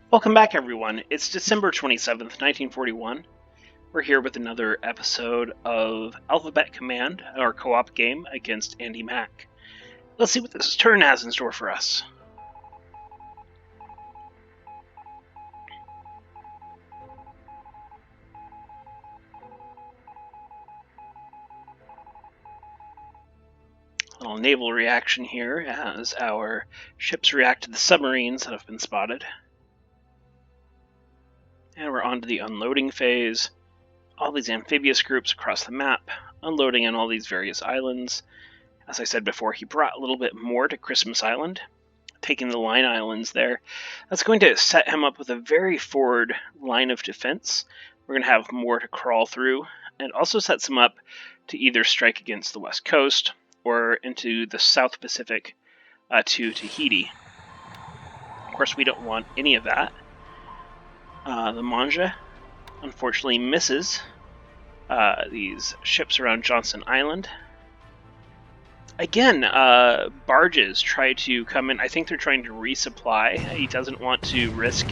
Welcome back, everyone. It's December 27th, 1941. We're here with another episode of Alphabet Command, our co-op game against AndyMac. Let's see what this turn has in store for us. A little naval reaction here as our ships react to the submarines that have been spotted. And we're on to the unloading phase. All these amphibious groups across the map, unloading on all these various islands. As I said before, he brought a little bit more to Christmas Island, taking the line islands there. That's going to set him up with a very forward line of defense. We're going to have more to crawl through, and also sets him up to either strike against the west coast or into the South Pacific to Tahiti. Of course, we don't want any of that. The Manja unfortunately misses these ships around Johnston Island. Again, barges try to come in. I think they're trying to resupply. He doesn't want to risk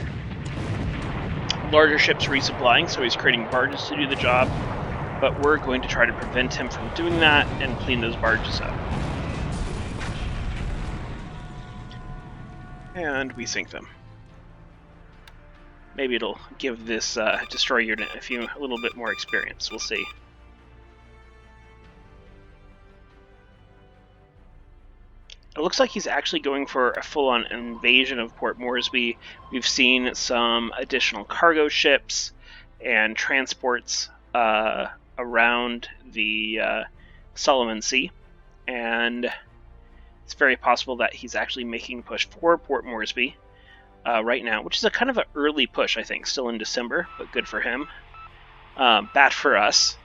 larger ships resupplying, so he's creating barges to do the job. But we're going to try to prevent him from doing that and clean those barges up. And we sink them. Maybe it'll give this destroyer unit a little bit more experience. We'll see. It looks like he's actually going for a full-on invasion of Port Moresby. We've seen some additional cargo ships and transports around the Solomon Sea, and it's very possible that he's actually making a push for Port Moresby right now, which is a kind of an early push, I think, still in December, but good for him. Bad for us.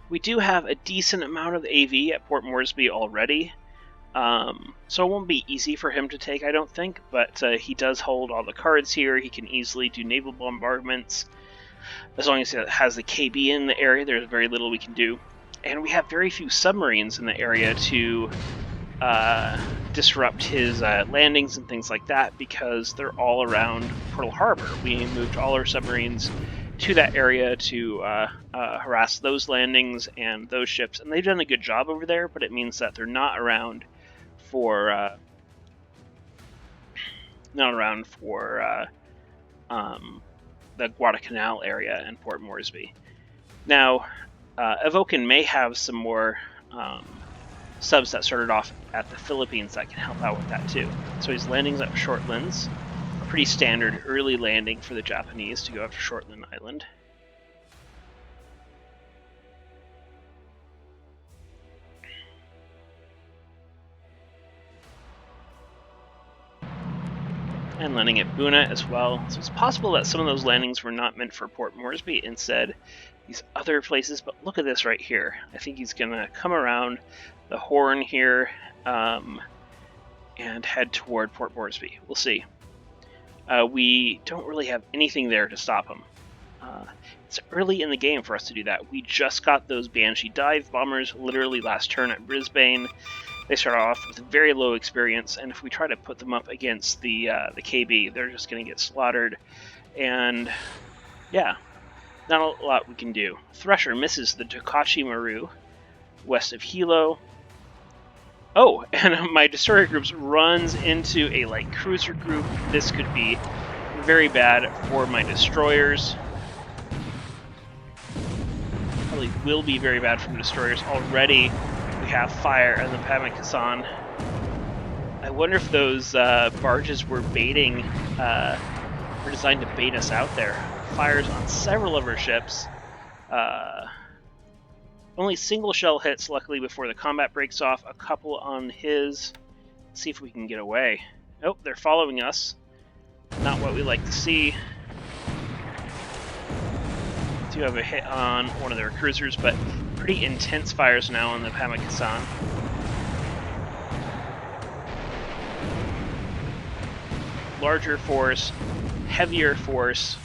We do have a decent amount of AV at Port Moresby already, so it won't be easy for him to take, I don't think, but he does hold all the cards here. He can easily do naval bombardments. As long as it has the KB in the area, there's very little we can do. And we have very few submarines in the area to disrupt his landings and things like that, because they're all around Pearl Harbor. We moved all our submarines to that area to harass those landings and those ships, and they've done a good job over there, but it means that they're not around for the Guadalcanal area and Port Moresby. Now, Evoken may have some more subs that started off at the Philippines that can help out with that too. So he's landing at Shortlands, a pretty standard early landing for the Japanese to go after Shortland Island. And landing at Buna as well. So it's possible that some of those landings were not meant for Port Moresby, instead these other places. But look at this right here. I think he's going to come around the Horn here and head toward Port Moresby. We'll see. We don't really have anything there to stop him. It's early in the game for us to do that. We just got those Banshee dive bombers literally last turn at Brisbane. They start off with very low experience, and if we try to put them up against the KB, they're just going to get slaughtered. And yeah, not a lot we can do. Thresher misses the Tokachi Maru west of Hilo. Oh, and my destroyer groups runs into a light cruiser group. This could be very bad for my destroyers. Probably will be very bad for the destroyers. Already we have fire in the Pamakasan. I wonder if those barges were baiting, were designed to bait us out there. Fires on several of our ships. Only single shell hits, luckily, before the combat breaks off. A couple on his. Let's see if we can get away. Oh, they're following us. Not what we like to see. Do have a hit on one of their cruisers, but pretty intense fires now on the Pamakasan. Larger force, heavier force.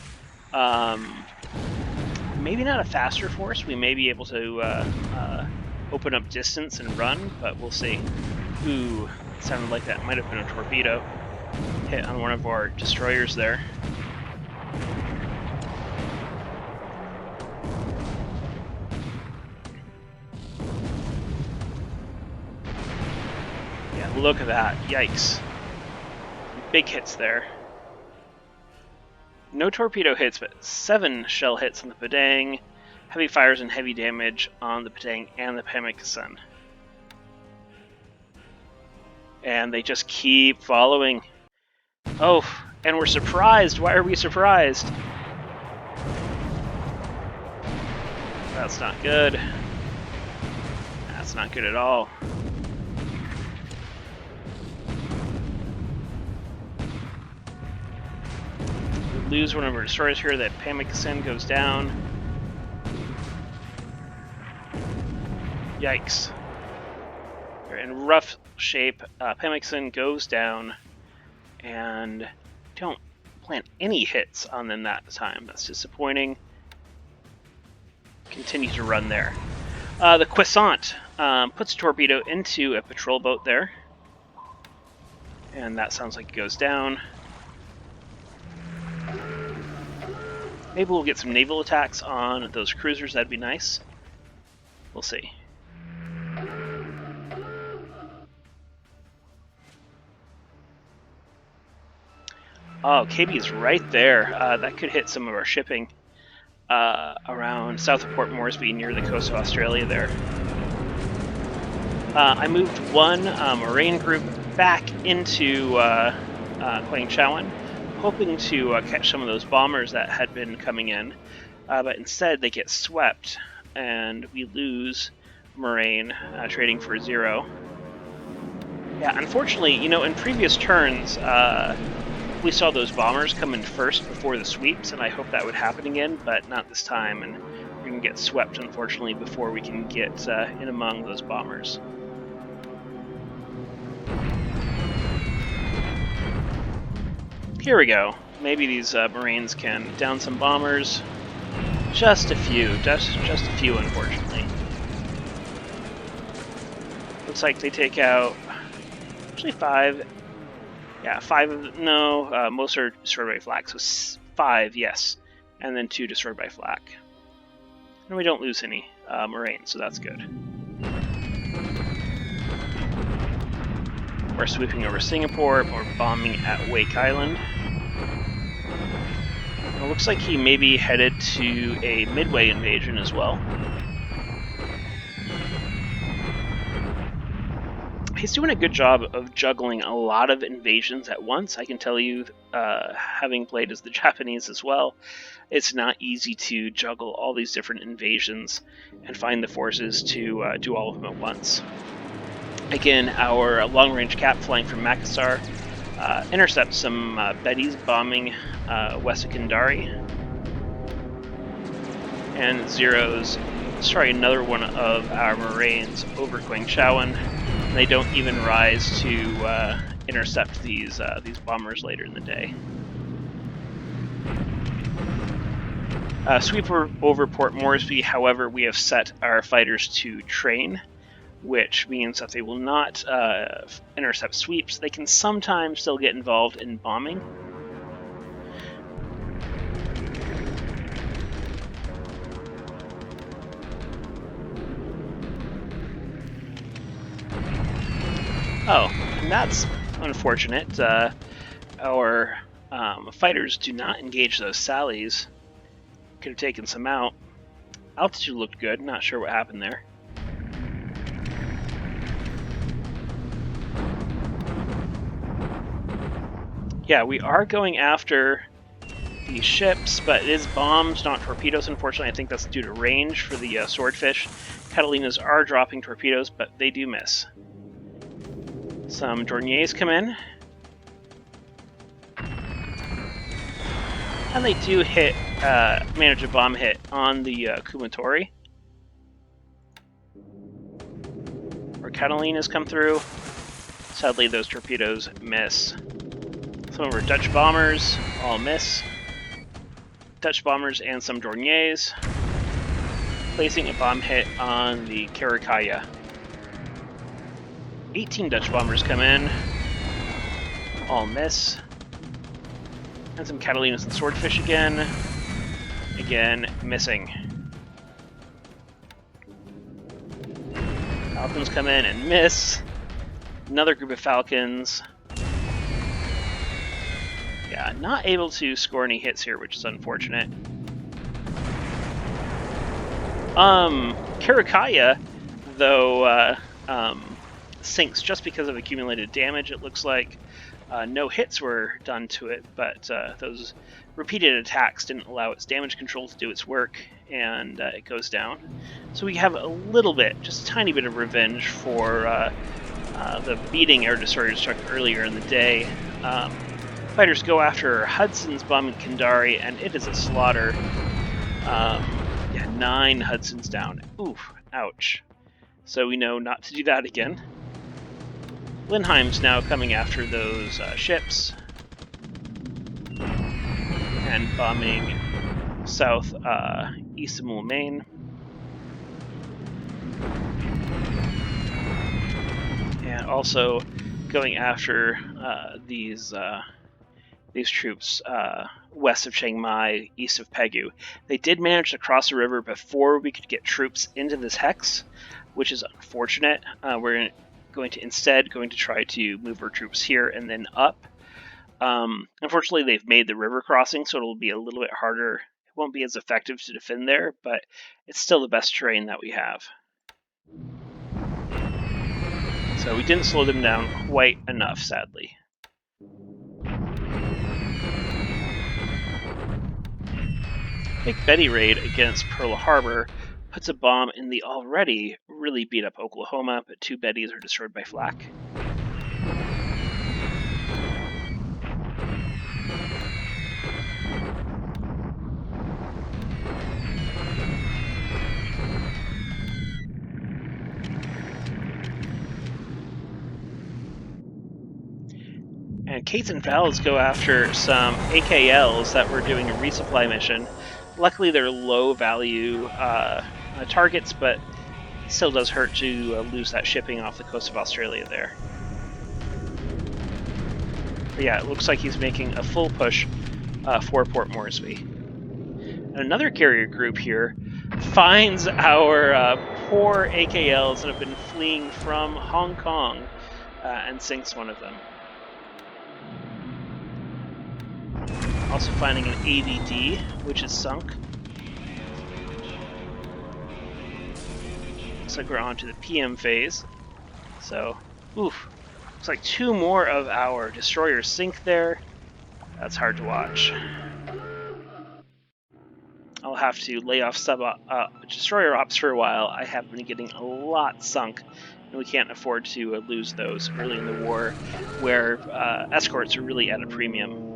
Maybe not a faster force. We may be able to open up distance and run, but we'll see. Ooh, sounded like that might have been a torpedo. hit on one of our destroyers there. Yeah, look at that. Yikes. Big hits there. No torpedo hits, but 7 shell hits on the Padang. Heavy fires and heavy damage on the Padang and the Pemmican. And they just keep following. Oh, and we're surprised. Why are we surprised? That's not good. That's not good at all. We lose one of our destroyers here. That Pemmican goes down. Yikes. They're in rough shape. Pemmican goes down, and don't plant any hits on them that time. That's disappointing. Continue to run there. The Croissant puts a torpedo into a patrol boat there, and that sounds like it goes down. Maybe we'll get some naval attacks on those cruisers. That'd be nice. We'll see. Oh, KB is right there. That could hit some of our shipping around south of Port Moresby near the coast of Australia there. I moved one Marine group back into Quang Chowan, hoping to catch some of those bombers that had been coming in, but instead they get swept and we lose Moraine trading for 0. Yeah, unfortunately, you know, in previous turns, we saw those bombers come in first before the sweeps, and I hope that would happen again, but not this time, and we're going to get swept, unfortunately, before we can get in among those bombers. Here we go. Maybe these Marines can down some bombers. Just a few, just a few, unfortunately. Looks like they take out, actually 5. Yeah, 5 of them, no, most are destroyed by flak, so 5, yes. And then 2 destroyed by flak. And we don't lose any Marines, so that's good. We're sweeping over Singapore, we're bombing at Wake Island. It looks like he may be headed to a Midway invasion as well. He's doing a good job of juggling a lot of invasions at once. I can tell you, having played as the Japanese as well, it's not easy to juggle all these different invasions and find the forces to do all of them at once. Again, our long-range cap flying from Makassar intercepts some Betties bombing west of Kandari, and zeros destroy another one of our Marines over Quang Chowan. They don't even rise to intercept these bombers later in the day. Sweep over Port Moresby, however, we have set our fighters to train, which means that they will not intercept sweeps. They can sometimes still get involved in bombing. Oh, and that's unfortunate. Our fighters do not engage those sallies. Could have taken some out. Altitude looked good, not sure what happened there. Yeah, we are going after these ships, but it is bombs, not torpedoes, unfortunately. I think that's due to range for the Swordfish. Catalinas are dropping torpedoes, but they do miss. Some Dorniers come in. And they do hit, manage a bomb hit on the Kumatori. Our Catalinas come through. Sadly, those torpedoes miss. Some of our Dutch bombers all miss. Dutch bombers and some Dorniers. Placing a bomb hit on the Karakaya. 18 Dutch bombers come in. all miss. And some Catalinas and Swordfish again. Again, missing. Falcons come in and miss. Another group of Falcons. Yeah, not able to score any hits here, which is unfortunate. Karakaya, though, sinks just because of accumulated damage, it looks like. No hits were done to it, but those repeated attacks didn't allow its damage control to do its work, and it goes down. So we have a little bit, just a tiny bit of revenge for the beating air destroyers struck earlier in the day. Fighters go after Hudson's bombing Kandari, and it is a slaughter. Yeah, 9 Hudsons down. Oof, ouch. So we know not to do that again. Blenheim's now coming after those ships and bombing south east of Moulmein. And also going after these troops west of Chiang Mai, east of Pegu. They did manage to cross the river before we could get troops into this hex, which is unfortunate. We're going to try to move our troops here and then up. Unfortunately, they've made the river crossing, so it'll be a little bit harder. It won't be as effective to defend there, but it's still the best terrain that we have. So we didn't slow them down quite enough, sadly. Big Betty raid against Pearl Harbor puts a bomb in the already really beat up Oklahoma, but 2 Bettys are destroyed by flak. And Kates and Vals go after some AKLs that were doing a resupply mission. Luckily, they're low value targets, but it still does hurt to lose that shipping off the coast of Australia there. But yeah, it looks like he's making a full push for Port Moresby. And another carrier group here finds our poor AKLs that have been fleeing from Hong Kong and sinks one of them. Also finding an AVD, which is sunk. Looks like we're on to the PM phase. So, oof. Looks like 2 more of our destroyers sink there. That's hard to watch. I'll have to lay off destroyer ops for a while. I have been getting a lot sunk, and we can't afford to lose those early in the war, where escorts are really at a premium.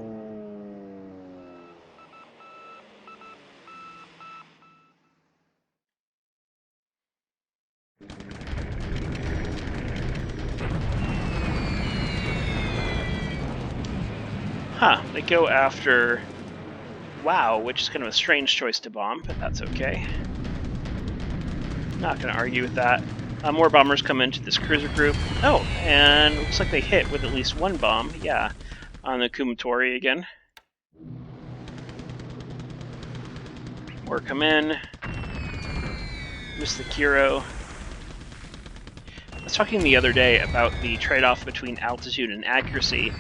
They go after WoW, which is kind of a strange choice to bomb, but that's okay. Not going to argue with that. More bombers come into this cruiser group. Oh, and it looks like they hit with at least 1 bomb, yeah, on the Kumatori again. More come in. Miss the Kiro. I was talking the other day about the trade-off between altitude and accuracy,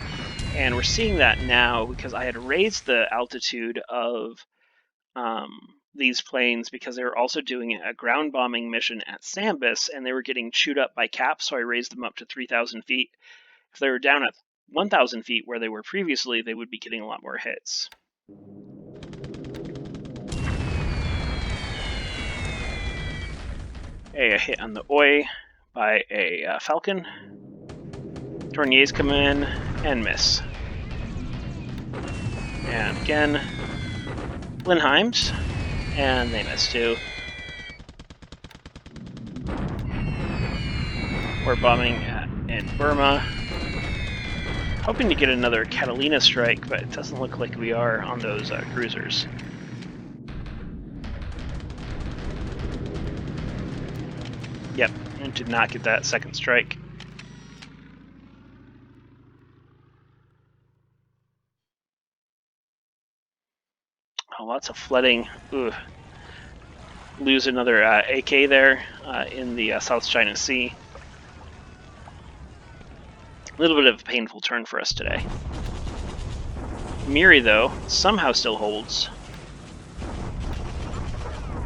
and we're seeing that now because I had raised the altitude of these planes because they were also doing a ground bombing mission at Sambus, and they were getting chewed up by caps, so I raised them up to 3,000 feet. If they were down at 1,000 feet where they were previously, they would be getting a lot more hits. A hit on the Oi by a Falcon. Tourniers come in and miss. And again, Blenheims, and they miss too. We're bombing in Burma. Hoping to get another Catalina strike, but it doesn't look like we are on those cruisers. Yep, and did not get that second strike. Oh, lots of flooding. Ooh. Lose another AK there in the South China Sea. A little bit of a painful turn for us today. Miri, though, somehow still holds.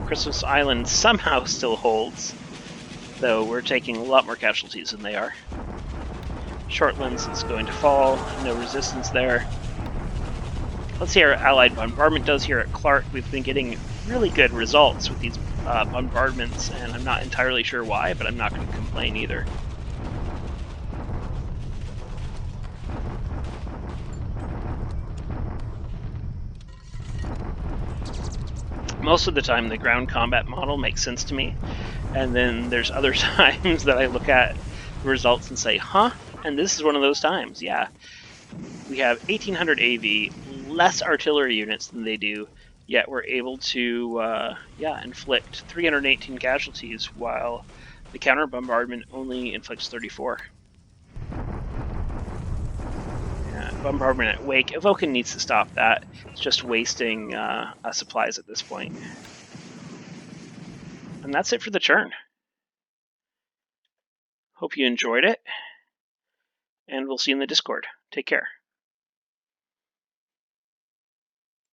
Christmas Island somehow still holds, though we're taking a lot more casualties than they are. Short lens is going to fall, no resistance there. Let's see how our Allied bombardment does here at Clark. We've been getting really good results with these bombardments, and I'm not entirely sure why, but I'm not going to complain either. Most of the time, the ground combat model makes sense to me, and then there's other times that I look at the results and say, huh? And this is one of those times, yeah. We have 1,800 AV, less artillery units than they do, yet we're able to, inflict 318 casualties, while the counter bombardment only inflicts 34. Bombardment at Wake. Evoken needs to stop that. It's just wasting supplies at this point. And that's it for the turn. Hope you enjoyed it, and we'll see you in the Discord. Take care.